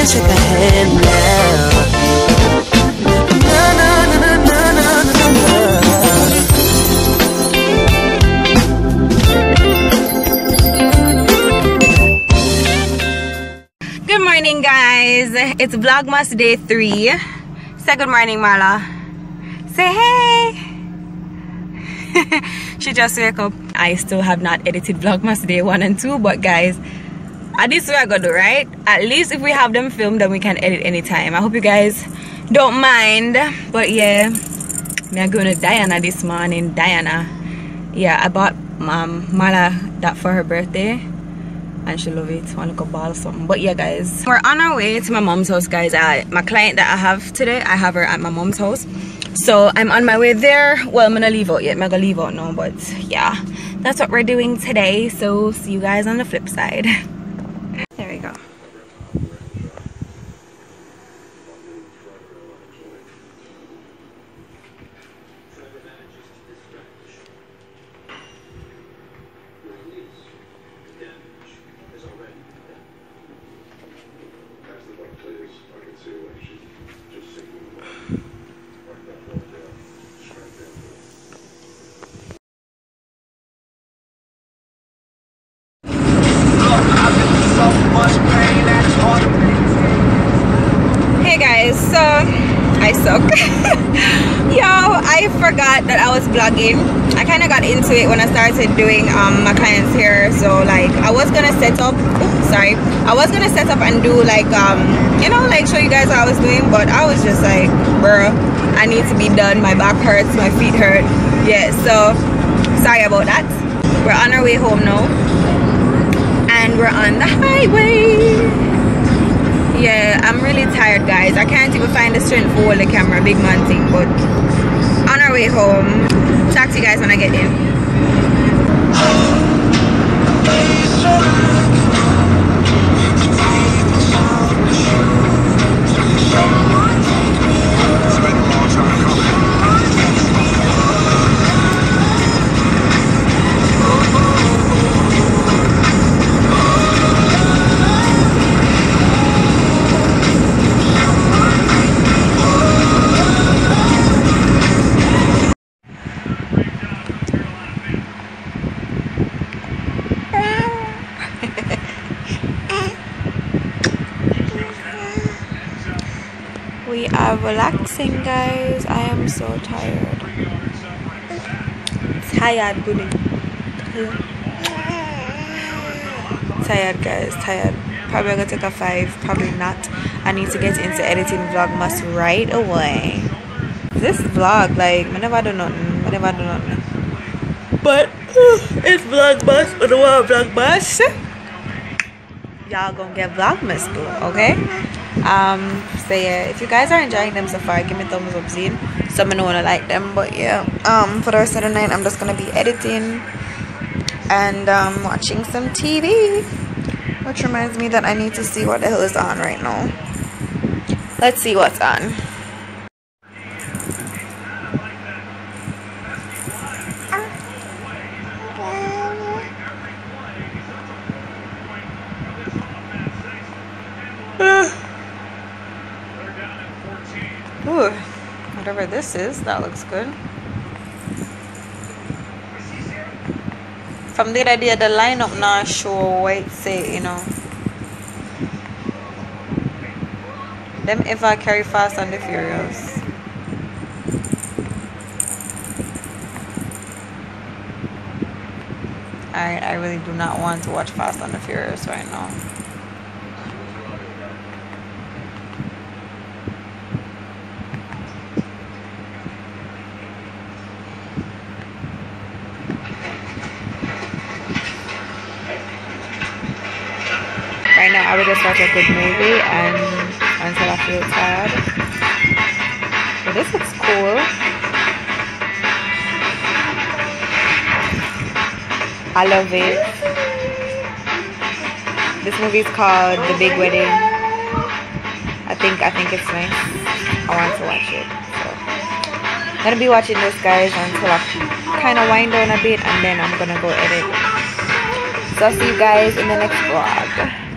shake a hand now. Na, na, na, na, na, na, na. Good morning, guys. It's Vlogmas day 3. Say good morning, Marla. Say hey. She just woke up. I still have not edited Vlogmas day 1 and 2, but guys, this is what I gotta do, right? At least if we have them filmed, then we can edit anytime. I hope you guys don't mind. But yeah, I'm going to Diana this morning. Diana, yeah, I bought Marla that for her birthday, and she love it. Want to go ball or something. But yeah, guys, we're on our way to my mom's house, guys. My client that I have today, I have her at my mom's house, so I'm on my way there. Well, I'm gonna leave out yet. I'm not gonna leave out now, but yeah, that's what we're doing today. So see you guys on the flip side. There we go. Hey guys, so I suck. Yo, I forgot that I was vlogging. I kind of got into it when I started doing my clients' hair. So like I was gonna set up, I was gonna set up and do like you know, like show you guys how I was doing, but I was just like, bruh, I need to be done. My back hurts, my feet hurt. Yeah, so sorry about that. We're on our way home now, and we're on the highway. Yeah, I'm really tired, guys. I can't even find the strength to hold the camera, big man thing. But on our way home, talk to you guys when I get in. We are relaxing, guys. I am so tired. Tired, good. Tired, guys. Tired. Probably gonna take a 5. Probably not. I need to get into editing Vlogmas right away. This vlog, like, I never do nothing. But it's Vlogmas. I don't want Vlogmas. Y'all gonna get Vlogmas too, okay? So yeah, if you guys are enjoying them so far, give me a thumbs up, see? Some don't wanna like them, but yeah, for the rest of the night I'm just gonna be editing and watching some TV, which reminds me that I need to see what the hell is on right now. Let's see what's on. Ooh, whatever this is, that looks good. From the idea, the lineup now show what it say, you know. Them ever carry Fast and the Furious. I really do not want to watch Fast and the Furious right now. Right now, I would just watch a good movie and until I feel tired. But this looks cool. I love it. This movie is called The Big Wedding. I think it's nice. I want to watch it. So I'm gonna be watching this, guys, until I kind of wind down a bit, and then I'm gonna go edit. So I'll see you guys in the next vlog.